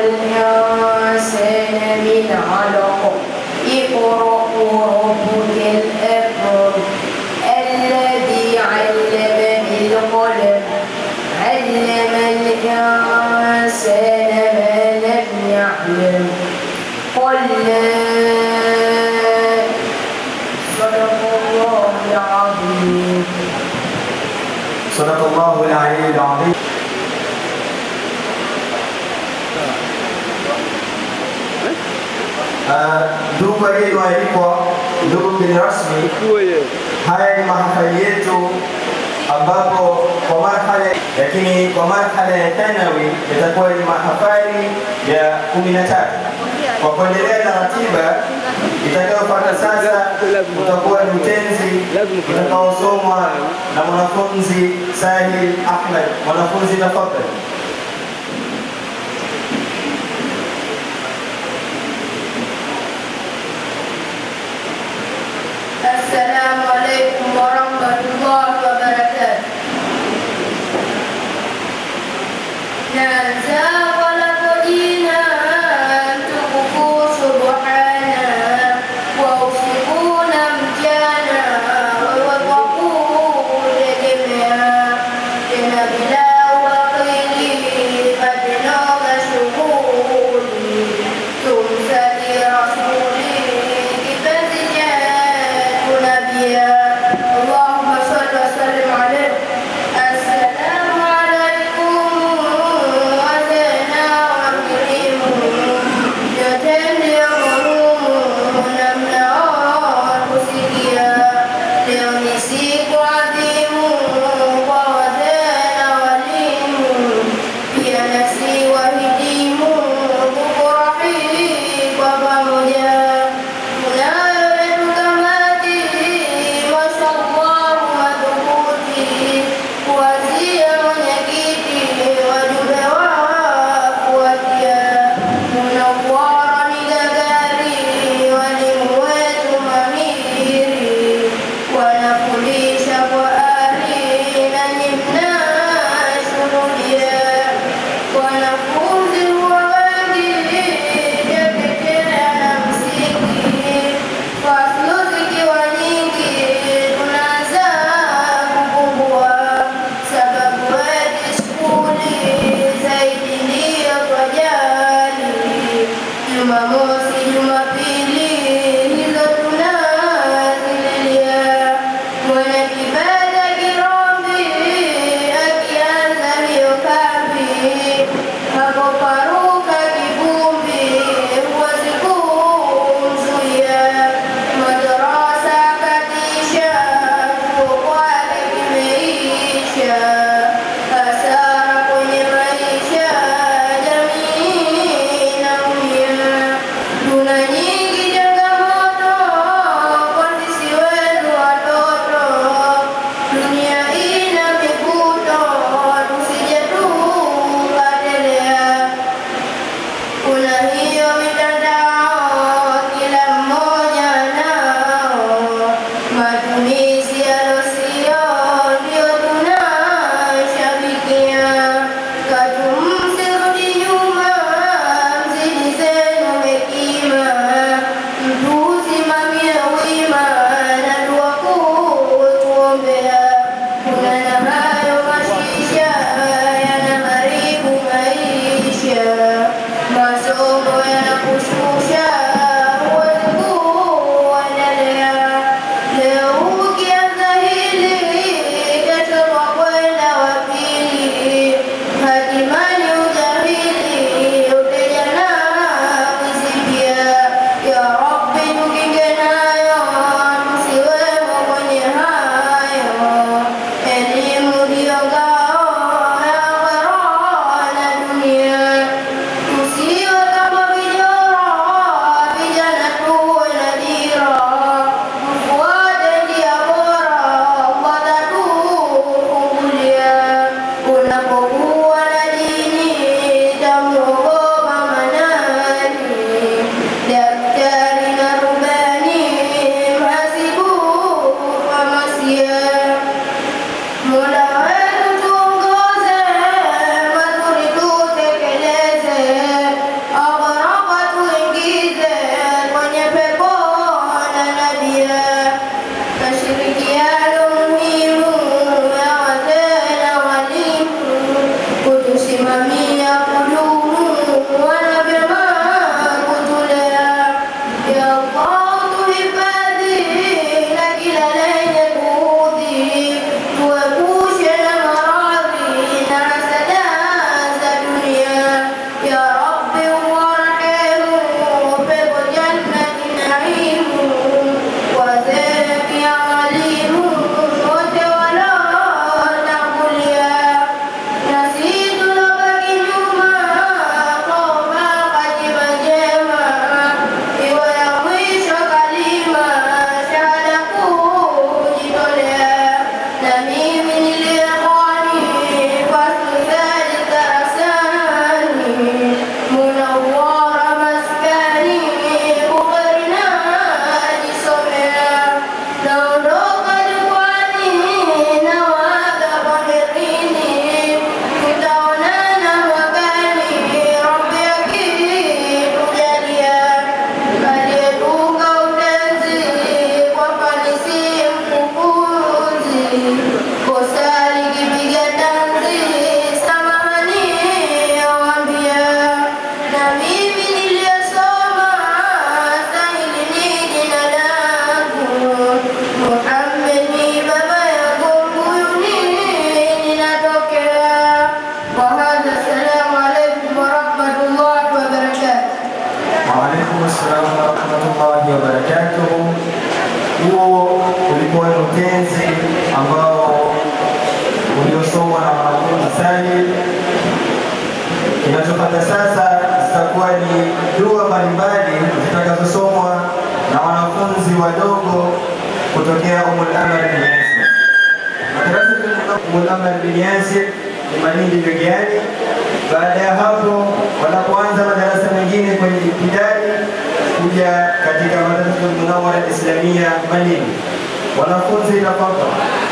الإنسان من علق اقرأ وربك الأكرم الذي علم بالقلم علم الإنسان ما لم يعلم قل لا صدق الله العظيم. صدق الله العلي العظيم. Ndugu wageni waalikwa, ndugu mgeni rasmi, haya ni mahafali yetu ambapo kwa marhala ya thanawi itakuwa ni mahafali ya 13. Kwa kuendelea na ratiba itakayofuata sasa, utakuwa ni utenzi utakaosomwa na mwanafunzi Sahil Ahmed. Mwanafunzi, tafadhali. السلام عليكم ورحمة الله وبركاته. ننسى ولقدينا تكفوا سبحانا وأوصفون امتانا ووقفوا لجميعا لنبلا وقيل Assalamu warahmatullahi wabarakatuh. Huo ulikuwa ni utenzi ambao uliosomwa na mwanafunzi Salim. Kinachopata sasa zitakuwa ni dua mbalimbali zitakazosomwa na wanafunzi wadogo kutokea Ummul Amar bin Yasir. Madarasa ya Ummul Amar bin Yasir ni Malindi Vigiani. Baada ya hapo wanapoanza madarasa mengine kwenye ibtidai kuja katika Madrasa Munawwara Islamia Malindi. Wanafunzi tafadhali.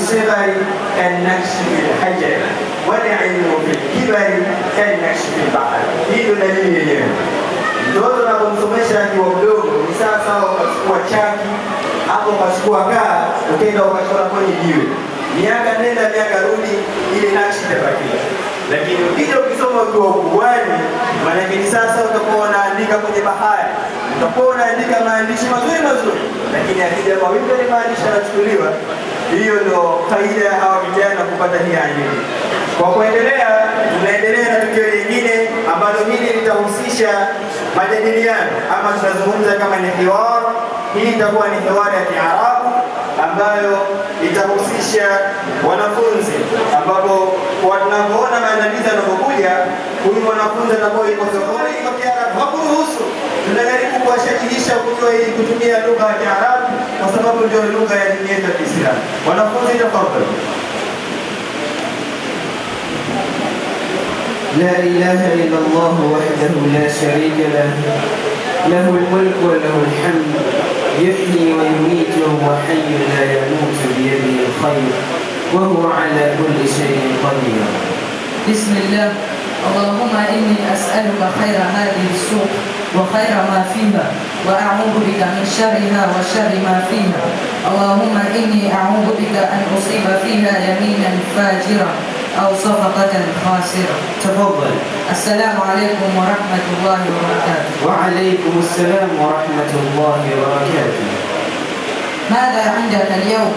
الصغر كالنقش في الحجر والعلم في الكبر كالنقش في البحر. Hii ndio dalili yenyewe. Mtoto unapomsomesha akiwa mdogo ni sawa sawa ukachukua chaki hapo ukachukua kaa ukaenda ukachora kwenye jiwe. Miaka nenda miaka rudi, ile nakshi itabakia. Lakini ukija ukisoma ukiwa ukubwani, maanake ni sasa utakuwa unaandika kwenye bahari, utakuwa unaandika maandishi mazuri mazuri, lakini akija mawimbi ile maandishi yanachukuliwa. Hiyo ndio faida ya hawa vijana kupata hii elimu. Kwa kuendelea, tunaendelea na tukio lingine ambalo hili litahusisha majadiliano ama tutazungumza kama ni hiwar. Hii itakuwa ni hiwar ya Kiarabu ambayo itahusisha wanafunzi, ambapo tunavyoona maandalizi yanapokuja, huyu mwanafunzi atakuwa yuko sokoni kwa Kiarabu, hakuruhusu. Tunajaribu kuwashajihisha kujua hii kutumia lugha ya Kiarabu kwa sababu ndio lugha ya dini yetu ya Kiislamu. Wanafunzi, tafadhali. لا إله إلا الله وحده لا شريك له، له الملك وله الحمد، يحيي ويميت وهو حي لا يموت بيده الخير وهو على كل شيء قدير. بسم الله. اللهم إني أسألك خير هذه السوق وخير ما فيها، وأعوذ بك من شرها وشر ما فيها. اللهم إني أعوذ بك أن أصيب فيها يمينا فاجرا أو صفقة خاسرة. تفضل. السلام عليكم ورحمة الله وبركاته. وعليكم السلام ورحمة الله وبركاته. ماذا عندك اليوم؟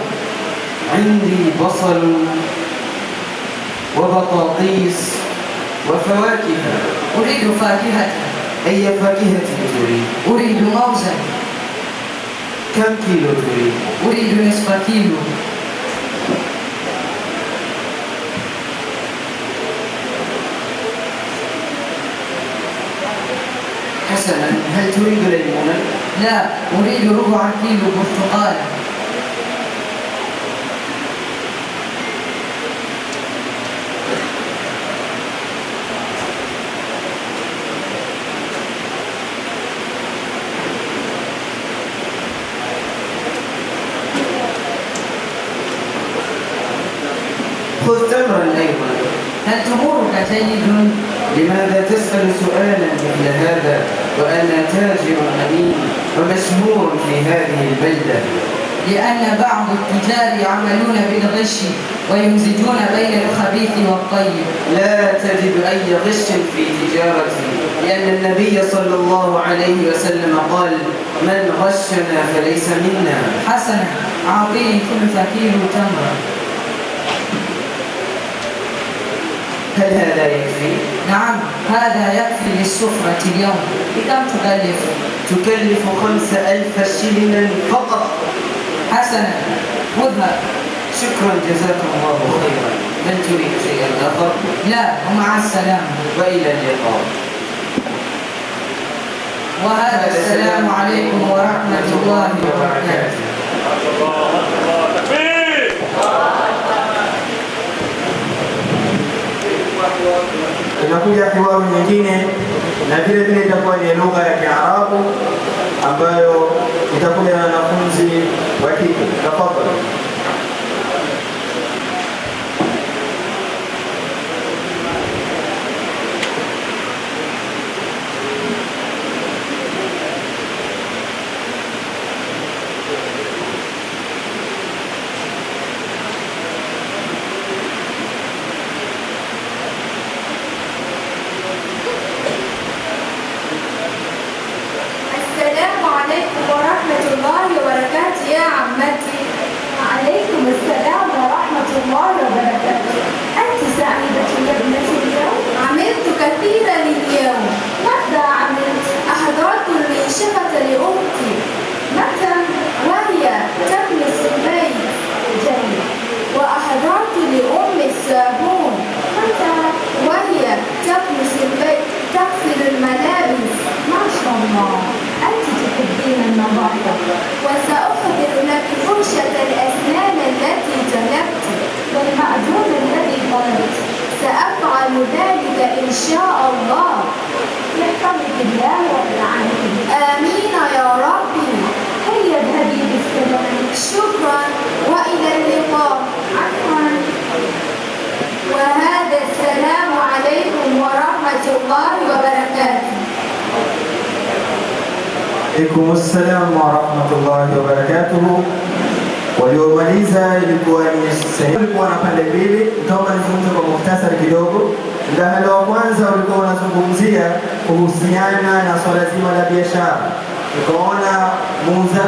عندي بصل وبطاطيس وفواكه. أريد فاكهة. أي فاكهة تريد؟ أريد موزا. كم كيلو تريد؟ أريد نصف كيلو. حسنا، هل تريد ليمونا؟ لا، أريد ربع كيلو برتقال. خذ تمرا أيضا. هل تمرك جيد؟ لماذا تسأل سؤالا مثل هذا وأنا تاجر أمين ومشهور في هذه البلدة؟ لأن بعض التجار يعملون بالغش ويمزجون بين الخبيث والطيب. لا تجد أي غش في تجارتي، لأن النبي صلى الله عليه وسلم قال: من غشنا فليس منا. حسنا، أعطيني ثلث كيلو تمر. هل هذا يكفي؟ نعم، هذا يكفي للسفرة اليوم. بكم تكلف؟ تكلف 5000 شلنا فقط. حسنا، خذها. شكرا، جزاكم الله خيرا. هل تريد شيئا آخر؟ لا، ومع السلامة. وإلى اللقاء. وهذا السلام عليكم ورحمة الله وبركاته. Inakuja kiwaru nyingine na vile vile itakuwa ni lugha ya Kiarabu ambayo itakuja na wanafunzi wa kike. Tafadhali. السلام عليكم ورحمة الله وبركاته يا عمتي. وعليكم السلام ورحمة الله وبركاته. أنت سعيدة يا ابنتي اليوم؟ عملت كثيرا اليوم. ماذا عملت؟ أحضرت المنشفة لأختي. متى؟ وهي تكنس البيت. جيد. وأحضرت لأم الصابون. متى؟ وهي تكنس البيت، تغسل الملابس. ما شاء الله، أنت تحبين النظافة. وسأحضر لك فرشة الأسنان التي طلبت والمعجون الذي طلبت. سأفعل ذلك إن شاء الله. يحفظك الله ويلعنك. آمين يا ربي. هيا اذهبي بالسلام. شكرا وإلى اللقاء. الله وبركاته. Alaikum assalam wa rahmatullahi wa barakatuhu. Waliomaliza ilikuwa ni sehemu ilikuwa na pande mbili, nitaomba nizungumze kwa muhtasari kidogo. Mdahalo wa kwanza ulikuwa unazungumzia kuhusiana na swala zima la biashara. Tukaona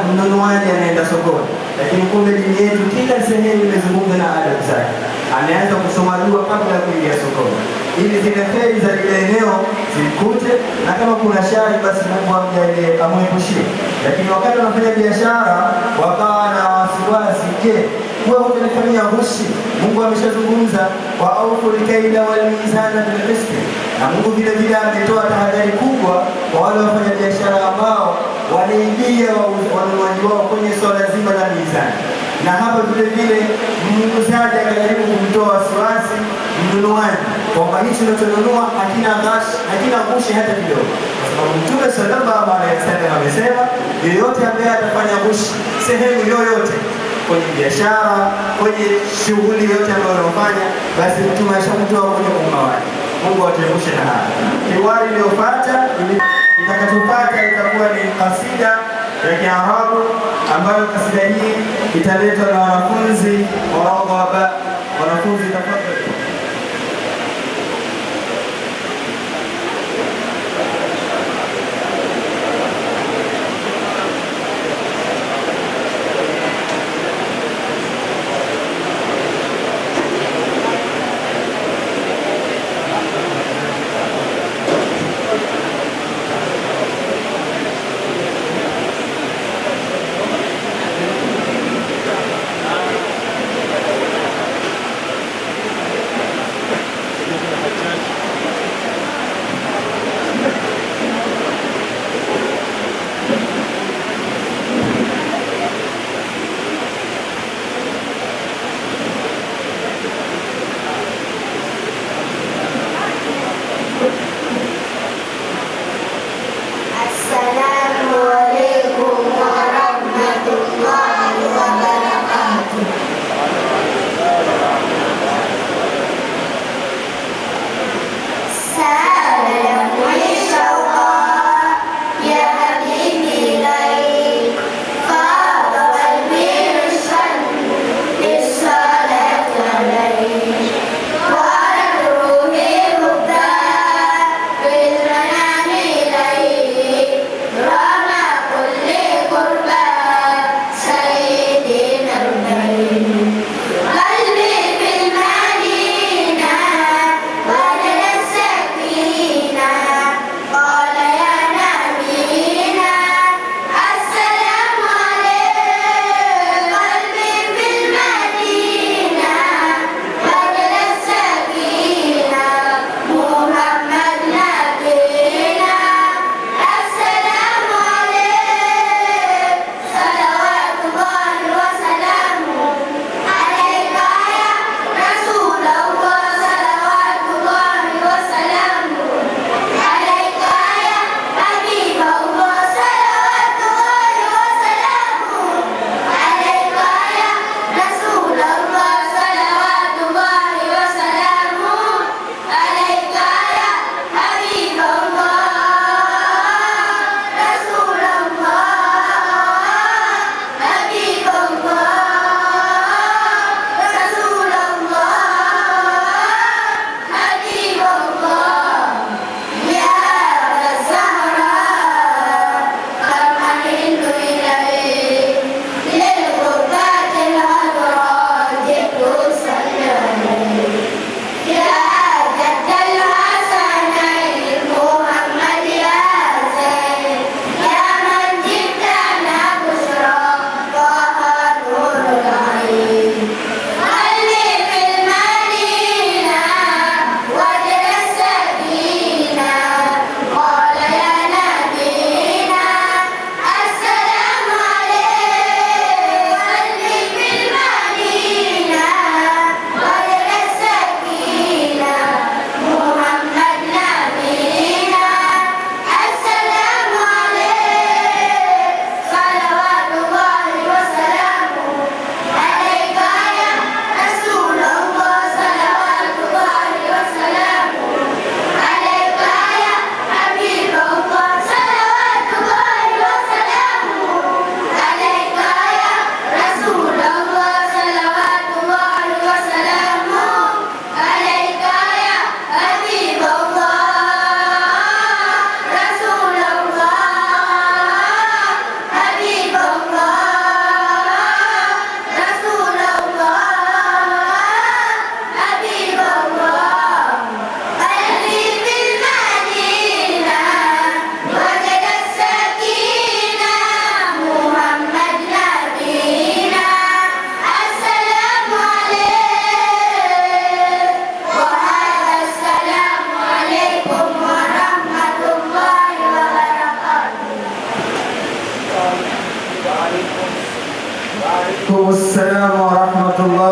mnunuaji anaenda sokoni, lakini kumbe dini yetu kila sehemu imezungumza na adabu zake. Ameanza kusoma dua kabla ya kuingia sokoni, ili zile kheri za lile eneo zikute, na kama kuna shari basi Mungu amjalie amwepushie. Lakini wakati wanafanya biashara wakawa na wasiwasi, je, wewe utanifanyia ghushi? Mungu ameshazungumza wa auful kaila wal mizana bil qist, na Mungu vile vile ametoa tahadhari kubwa kwa wale wafanya biashara ambao wanaibia wanunuaji wao kwenye swala zima la mizani. Na hapa vile vile muuzaji akajaribu kumtoa wasiwasi mnunuaji kwamba hichi unachonunua hakina ghushi hata kidogo, kwa sababu Mtume sallallahu alaihi wasallam amesema yeyote ambaye atafanya ghushi sehemu yoyote, kwenye biashara, kwenye shughuli yote ambayo unafanya, basi Mtume ashamtoa kwenye umma wake. Mungu atuepushe na haya. Kiwali iliyofuata itakachofuata itakuwa ni kasida ya Kiarabu ambayo kasida hii italetwa na wanafunzi wa wanafunzi tafadhali.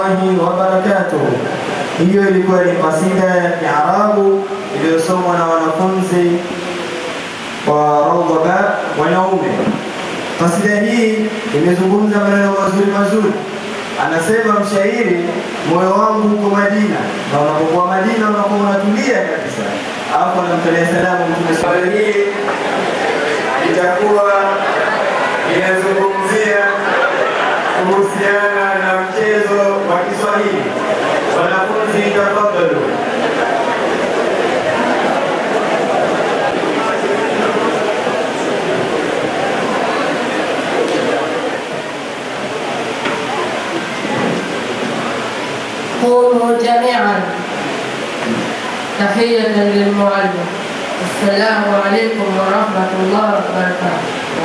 rahmatullahi wa barakatuh. Hiyo ilikuwa ni kasida ya Kiarabu iliyosomwa na wanafunzi wa Rawda wanaume. Kasida hii imezungumza maneno mazuri mazuri. Anasema mshairi, moyo wangu uko Madina, na unapokuwa Madina unakuwa unatulia kabisa. Hapo anamtolea salamu Mtume. Swali hii itakuwa inazungumzia kuhusiana na mchezo wa Kiswahili. Wanafunzi tafadhali. قولوا جميعا تحية للمعلم. السلام عليكم ورحمة الله وبركاته.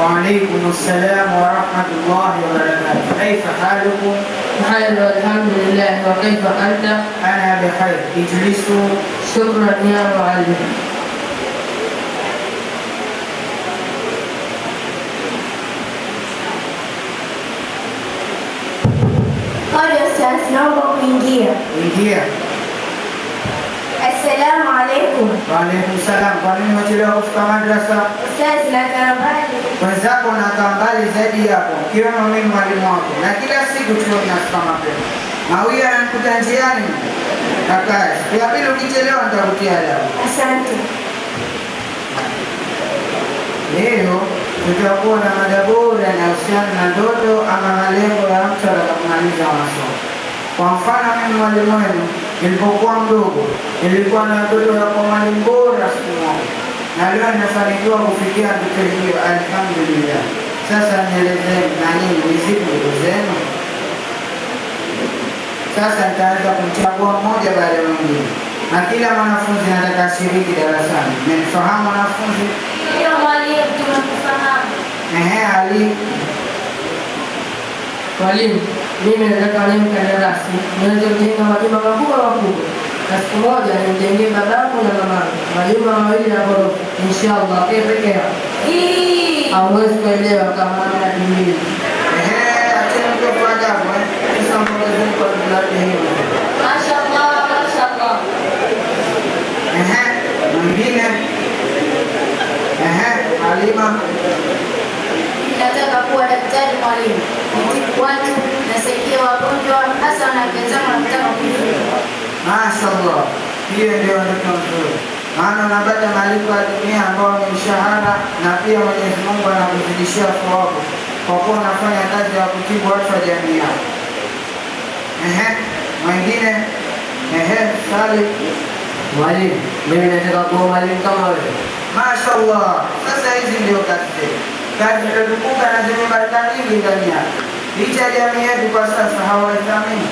وعليكم السلام ورحمة الله وبركاته. كيف حالكم؟ بخير والحمد لله، وكيف أنت؟ أنا بخير. اجلسوا. شكرا يا معلم. Hodi Ustaz, naomba kuingia. Ingia. Assalamu alaikum. Waalaikum salam. Kwa nini umechelewa kufika madrasa? Ustaz, nakaa mbali. Wenzako wanakaa mbali zaidi yako, ikiwemo mimi mwalimu wako, na kila siku tuwe tunafika mapema. Mawia ananikuta njiani kakaa. Siku ya pili ukichelewa nitakutia adabu. Asante. Leo tutakuwa na mada bora inayohusiana na ndoto ama malengo ya mtu atakapokumaliza masomo. Kwa mfano, mimi mwalimu wenu nilipokuwa mdogo nilikuwa na ndoto ya kuwa mwalimu bora siku moja, na leo nimefanikiwa kufikia ndoto hiyo, alhamdulillah. Sasa nielezeni na nini ni zipi ndoto zenu? Sasa nitaanza kumchagua mmoja baada ya mwingine, na kila mwanafunzi anataka ashiriki darasani. Mmenifahamu wanafunzi? Ndio mwalimu, tumekufahamu. Ali. Mwalimu, mimi nataka niwe mkandarasi, niweze kujenga majumba makubwa makubwa, na siku moja nimjengee babangu na mamangu majumba mawili ya ghorofa, inshallah. Peke yao hauwezi kuelewa kama ana kimili. Acheni kufuata hapo. Sasa mpongezeni kwa dulati hiyo. Mashallah, mashallah. Mwingine. Halima. Nataka kuwa daktari mwalimu. Nitibu watu, nasaidia wagonjwa, hasa wanapenzana wanataka kuifuka. Mashallah. Hiyo ndio ndoto nzuri. Maana unapata malipo ya dunia ambao ni mshahara, na pia Mwenyezi Mungu anakuzidishia thawabu kwa kuwa unafanya kazi ya kutibu watu wa jamii yako. Mwingine. Salih. Mwalimu, mimi nataka kuwa mwalimu kama wewe. Mashallah. Sasa hizi ndio kazi zetu. Kazi zilizotukuka na zenye baraka nyingi ndani yake. Licha ya jamii yetu kwa sasa hawaithamini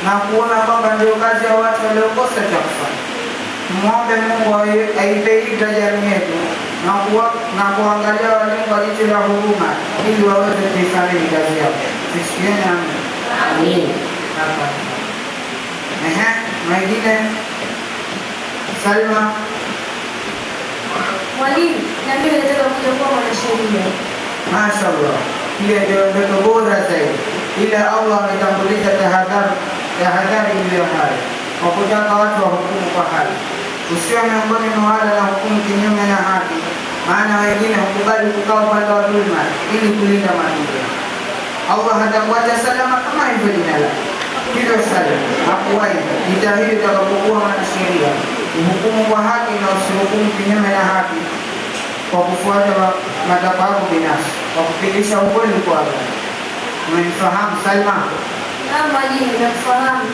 na kuona kwamba ndio kazi ya watu waliokosa cha kufanya. Tumwombe Mungu aipe hija jamii yetu na kuangalia walimu kwa jicho la huruma ili waweze kuithamini kazi yao. Tusikieni amin. Amin. Mwingine. Salma. Mwalimu, na mimi nataka kuja kuwa mwanasheria. Mashallah. Hiyo ndio ndoto bora zaidi, ila Allah ametambulisha tahadhari iliyo hai kwa kutaka watu wa hukumu kwa haki. Usiwe miongoni mwa wale na hukumu kinyume na haki, maana wengine hukubali kukaa upande wa dhulma ili kulinda matungo. Allah hatakuacha salama kama hivyo jina lake. Hivyo salama hakuwahi jitahidi utakapokuwa mwanasheria, uhukumu kwa haki na usihukumu kinyume na haki kwa kufuata matakwa yako binafsi, kwa kupitisha ukweli kwa watu. Umenifahamu Salma? Naam mwalimu, nakufahamu.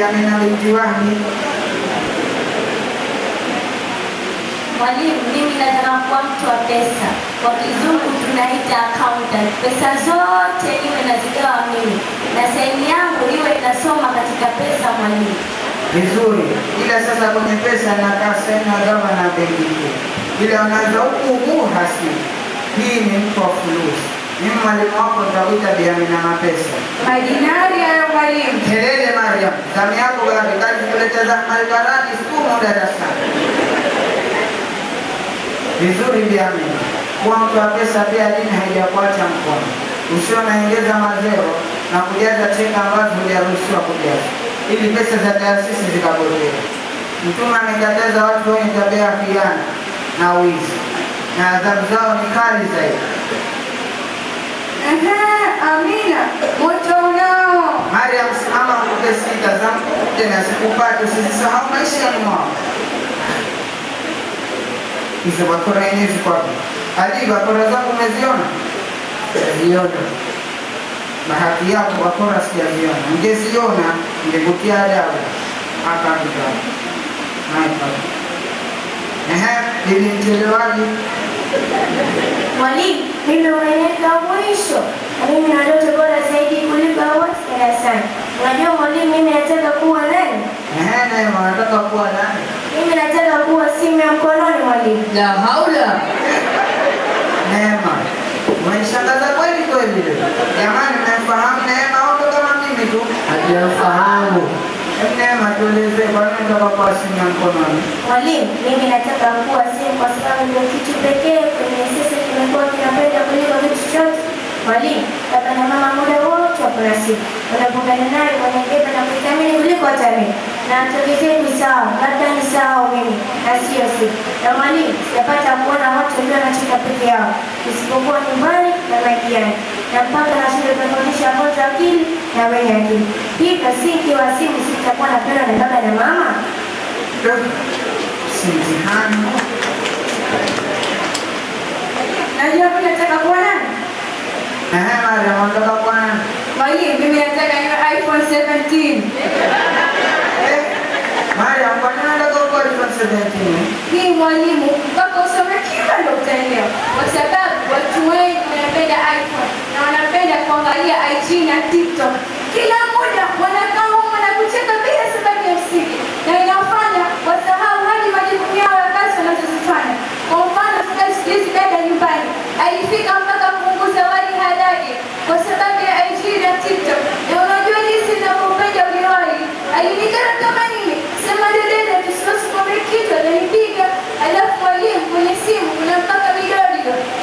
Amina binti Wahbi. Mwalimu, mimi nataka kuwa mtu wa pesa. Kwa kizungu tunaita accountant. Pesa zote niwe nazigawa mimi, na saini yangu iwe inasoma katika pesa mwalimu. Vizuri, ila sasa kwenye pesa nakaa saini ya gavana na benki kuu, ila unaanza huku hasibu. Hii ni mtu wa fulusi. Mimi mwalimu wako nitakuita Bi Amina Mapesa. Majinari hayo mwalimu. Kelele Mariam, zamu yako gapi? Kazi kuleta za Malkarani sumu darasani. Vizuri Bi Amina, kuwa mtu wa pesa pia dini haijakuacha mkono. Usio naongeza mazero na kujaza cheka ambazo hujaruhusiwa kujaza, ili pesa za taasisi zikapotea. Mtume amekataza watu wenye tabia ya khiana na wizi, na adhabu zao ni kali zaidi. Amina, moto unao. Mariam, simama mkupe sita za tena sikupate, usisahau maisha ya mwao. Hizo bakora yenyewe ziko wapi? Ali, bakora zako umeziona? Sijaziona. Na haki yako bakora sijaziona. Ungeziona ningekutia adabu. Hapa ndipo. Ili mchelewaji. Mwalimu, mimi umeniweka mwisho. Mimi na ndoto bora zaidi kuliko wote darasani. Unajua mwalimu, mimi nataka kuwa nani? Neema, nataka kuwa nani? Mimi nataka kuwa simu ya mkononi mwalimu. La haula. Neema, umenishangaza kweli kweli. Jamani, mnafahamu Neema au kama mimi tu? Hatujafahamu. Neema, tueleze kwa nini unataka kuwa simu ya mkononi? Mwalimu, mimi nataka kuwa simu kwa sababu ndio kitu pekee kwenye sisi kimekuwa kinapenda kuliko kitu chote. Mwalimu, baba na mama muda wote wako na simu. Wanapongana naye wanaibeba na kuithamini kuliko hata mimi. Na atokezee kusahau, labda nisahau mimi na sio simu. Na mwalimu, sijapata kuona watu walio wanacheka peke yao, isipokuwa nyumbani na majiani. Na mpaka na shule tunafundisha moto akili na wenye akili. Hivyo si ikiwa simu sitakuwa napendwa na baba na mama. Si mtihani. Najua mimi nataka kuwa nani? Mariam, unataka kuwa nani? Mwalimu, mimi nataka niwe iPhone 17. Mariam, kwa nini unataka kuwa iPhone 17? Hii mwalimu, mpaka usome kila ndio utaelewa. Kwa sababu watu wengi wanapenda iPhone na wanapenda kuangalia IG na TikTok. Kila muda wanakaa huko na kucheka bila sababu ya msingi. Na inafanya wasahau hadi majukumu yao ya kazi wanazozifanya. Kwa mfano, siku hizi dada nyumbani alifika mpaka kupunguza wali halali kwa sababu ya IG na TikTok. Na unajua jinsi ninavyopenda uliwahi. Alinikana kama nini? Sema dada tusiwezi kuambia kitu, atanipiga. Alafu mwalimu kwenye simu kuna mpaka video.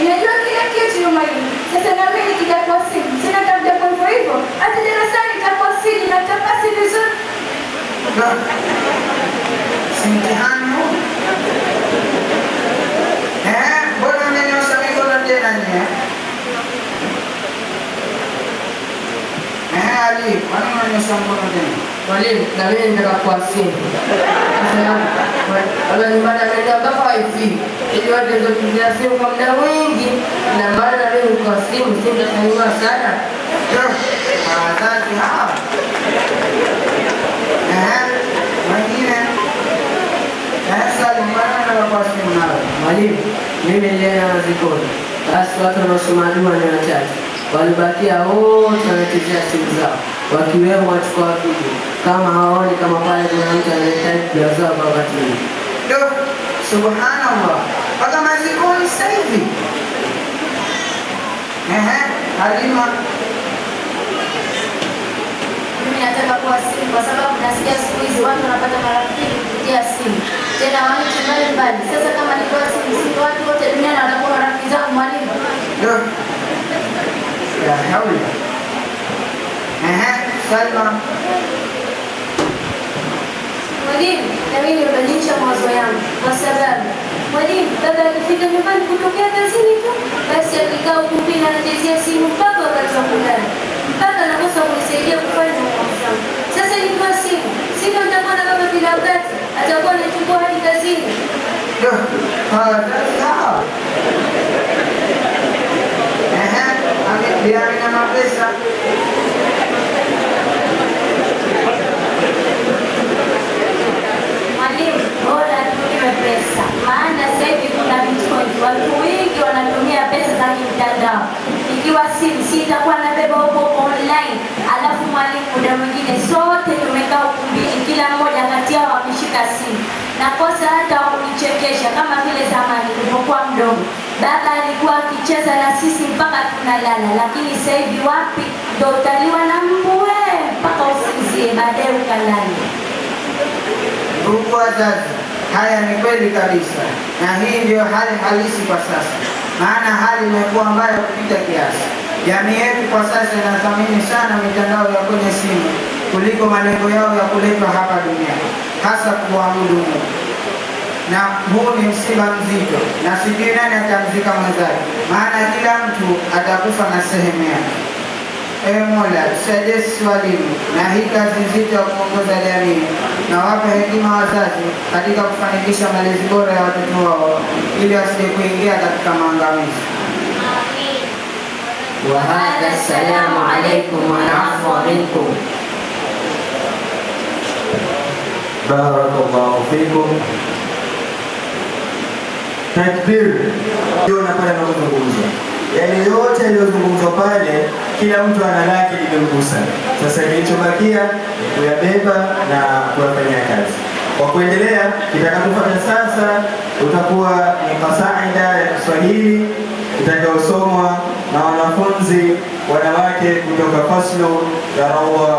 Inajua kila kitu ya mwalimu. Sasa na mimi nikija kwa simu, sina tabia kwa hivyo. Hata darasani nitakuwa siri na nitapasi vizuri. Si mtihani huu? Mbona mmenyosha mikono tena nyie? Ali, kwa nini mmenyosha mikono tena? Mwalimu, na mimi nataka kuwa simu. Wala nyumbani anaenda mpaka wifi. Ili watu wazotumia simu kwa muda mwingi. Na maana na mimi kwa simu nitafanywa sana. Wazazi hawa. Wengine. Swali, mbona unataka kuwa simu nawe? Mwalimu, mimi nilienda mazikoni. Basi watu wanaosoma dua ni wachache. Walibakia wote wanachezea simu zao, wakiwemo wachukua video. Kama hawaoni kama pale kuna mtu anahitaji kujazaa kwa wakati huu. Subhanallah. Mpaka mazikoni sasa hivi. Halima. Mimi nataka kuwa simu kwa sababu nasikia siku hizi watu wanapata marafiki kupitia simu. Tena watu mbalimbali. Sasa kama nilikuwa simu, watu wote duniani watakuwa marafiki zangu mwalimu. Ya haula. Salma. Mwalimu, na mimi nimebadilisha mawazo yangu kwa sababu mwalimu, baba akifika nyumbani kutokea kazini tu, basi akikaa ukumbini anachezea simu mpaka wakati wa kulala, mpaka anakosa kunisaidia kufanya mambo yangu. Sasa nikiwa simu nitakuwa na baba kila wakati, atakuwa anachukua hadi kazini. Ameniambia na pesa. Mwalimu, bora tulipe pesa, maana sasa hivi kuna Bitcoin. Watu wengi wanatumia pesa za kimtandao. Ikiwa simu sitakuwa nabeba huko online, alafu mwalimu, muda mwingine sote tumekaa ukumbini, kila mmoja kati yao ameshika simu. Nakosa hata kunichekesha kama vile zamani nilipokuwa mdogo. Baba alikuwa akicheza na sisi mpaka tunalala, lakini sasa hivi wapi? Ndio utaliwa na mbu mpaka usinzie, baadaye ukalale. Ndugu wazazi, haya ni kweli kabisa, na hii ndio hali halisi kwa sasa, maana hali imekuwa mbaya kupita kiasi. Jamii yetu kwa sasa inathamini sana mitandao ya kwenye simu kuliko malengo yao ya kuletwa hapa duniani, hasa kuabudu Mungu. Na huu ni msiba mzito, na sijui nani atamzika mwenzake, maana kila mtu atakufa na sehemu yake. Ewe Mola, tusaidie sisi walimu na hii kazi nzito ya kuongoza jamii, na wape hekima wazazi katika kufanikisha malezi bora ya watoto wao, ili wasije kuingia katika maangamizi. وهذا السلام عليكم والعفو منكم. Barakallahu fikum. Takbir. Ndio pale anazungumza. Yaani yote yaliyozungumzwa pale, kila mtu ana lake limemgusa. Sasa kilichobakia kuyabeba na kuyafanyia kazi. Kwa kuendelea, kitakachofuata sasa utakuwa ni kasaida ya Kiswahili itakayosomwa na wanafunzi wanawake kutoka faslu ya Rawda.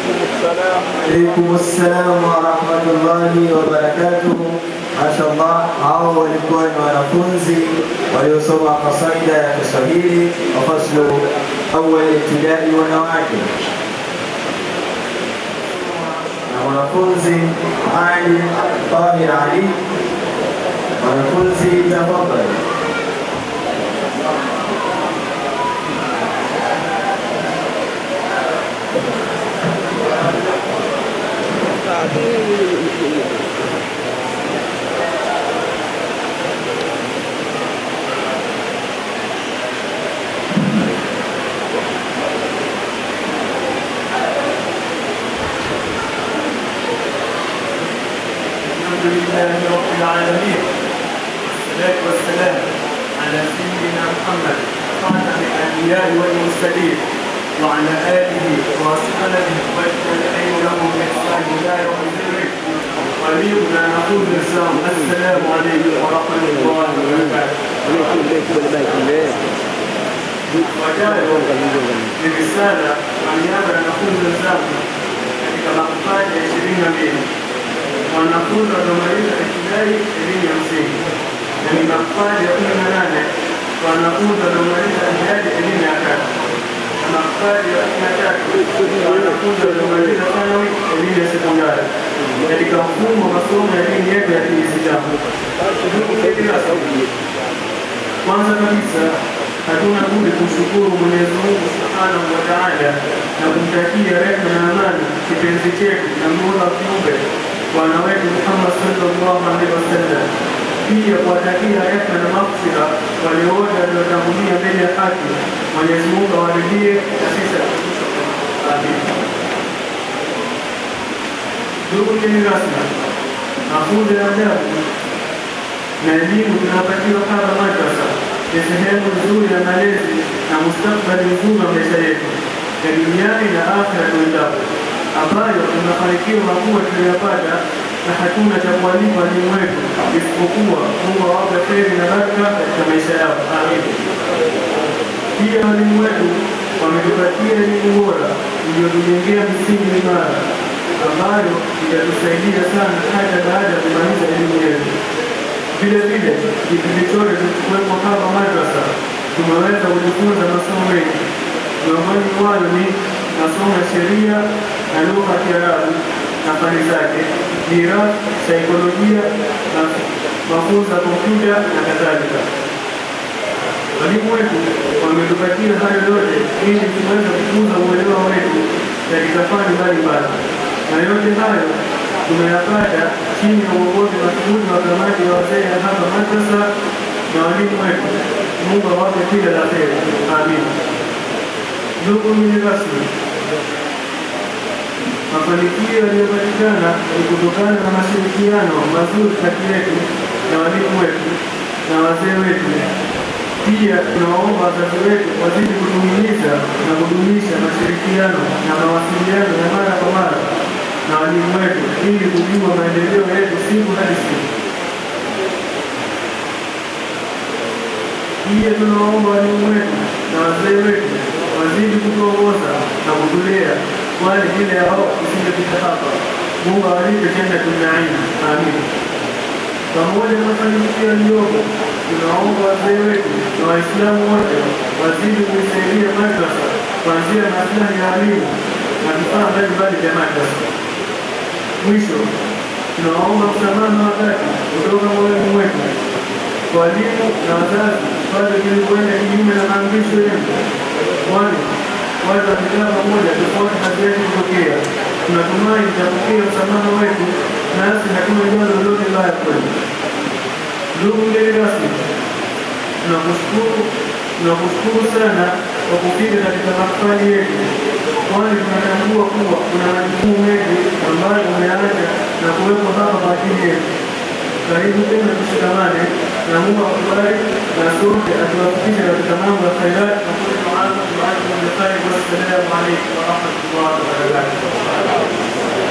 Alaikum assalam wa rahmatullahi wa barakatuh. Mashallah, hao walikuwa ni wanafunzi waliosoma kasaida ya Kiswahili wa faslu awwal ibtidai wanawake, na mwanafunzi Ali Tahir Ali. Mwanafunzi tafadhali. الحمد لله رب العالمين، والصلاة والسلام على سيدنا محمد خاتم الأنبياء والمرسلين وعلى آله وأصحابه والتابعين لهم بإحسان إلى يوم الدين. قريبنا نقول الإسلام السلام عليكم ورحمة الله وبركاته. وجاءوا برسالة عن يابا نقول الإسلام katika mahafali ya 22 wanafunzi waliomaliza ibtidai elimu ya msingi, na ni mahafali ya 18 wanafunzi waliomaliza ibtidai elimu ya kati, na mahafali ya 13 wanafunzi waliomaliza thanawi elimu ya sekondari katika mfumo wa masomo ya dini yetu ya Kiislamu. Kwanza kabisa hatuna budi kumshukuru Mwenyezi Mungu Subhanahu wa Ta'ala na kumtakia rehema na amani kipenzi chetu na Mola wa kiumbe Bwana wetu Muhammad sallallahu alaihi wasallam, pia kuwatakia rehema na maghfira wale wote waliotangulia mbele ya haki. Mwenyezi Mungu awaridhie na sisi atukufu. Amin. Ndugu mgeni rasmi, mafunzo ya adabu na elimu tunapatiwa hapa madrasa ni sehemu nzuri ya malezi na mustakabali mzuri wa maisha yetu ya duniani na akhera tuendapo, ambayo tunafanikiwa makubwa tuliyopata, na hatuna cha kuwalipa walimu wetu isipokuwa Mungu awape kheri na baraka katika maisha yao. Amin. Pia walimu wetu wametupatia elimu bora iliyotujengea misingi imara ambayo itatusaidia sana hata baada ya kumaliza elimu yetu. Vile vile kipindi chote tulichokuwepo hapa madrasa tumeweza kujifunza masomo mengi. Miongoni mwayo ni masomo ya sheria na lugha ya Kiarabu na fani zake, mirathi, saikolojia na mafunzo ya kompyuta na kadhalika. Walimu wetu wametupatia hayo yote ili tuweze kukuza uelewa wetu katika fani mbalimbali, na yote hayo tumeyapata chini ya uongozi mashuhuri wa kamati ya wazee ya hapa madrasa na walimu wetu. Mungu awape kila la kheri. Amin. Ndugu mgeni rasmi, mafanikio yaliyopatikana ni kutokana na mashirikiano mazuri kati yetu na walimu wetu na wazee wetu. Pia tunawaomba wazazi wetu wazidi kutuhimiza na kudumisha mashirikiano na mawasiliano ya mara kwa mara na walimu wetu ili kujua maendeleo yetu siku hadi siku. Pia tunawaomba walimu wetu na wazee wetu wazidi kutuongoza na kutulea, kwani bila yao tusingefika hapa. Mungu awalipe jannatul naim. Amin. Pamoja na mafanikio yaliyopo, tunaomba wazee wetu na Waislamu wote wazidi kuisaidia madrasa kuanzia maslahi ya walimu na vifaa mbalimbali vya madrasa. Mwisho, tunaomba msamaha wakati kutoka moyoni mwetu kwa walimu na wazazi pale tulipoenda kinyume na maamrisho yenu, kwani watu wakikaa pamoja tofauti haziwezi kutokea. Tunatumai tutapokea msamaha wetu, nasi hatuna jambo lolote baya kwenu. Ndugu mgeni rasmi, tunakushukuru sana kwa kufika katika mahafali yetu, kwani tunatambua kuwa kuna majukumu mengi ambayo umeacha na kuwepo hapa kwa ajili yetu. Karibu tena, tushikamane na Mungu akubariki na sote atuwafikishe katika mambo ya khairat. Wassalamu alaikum warahmatullahi wabarakatuh.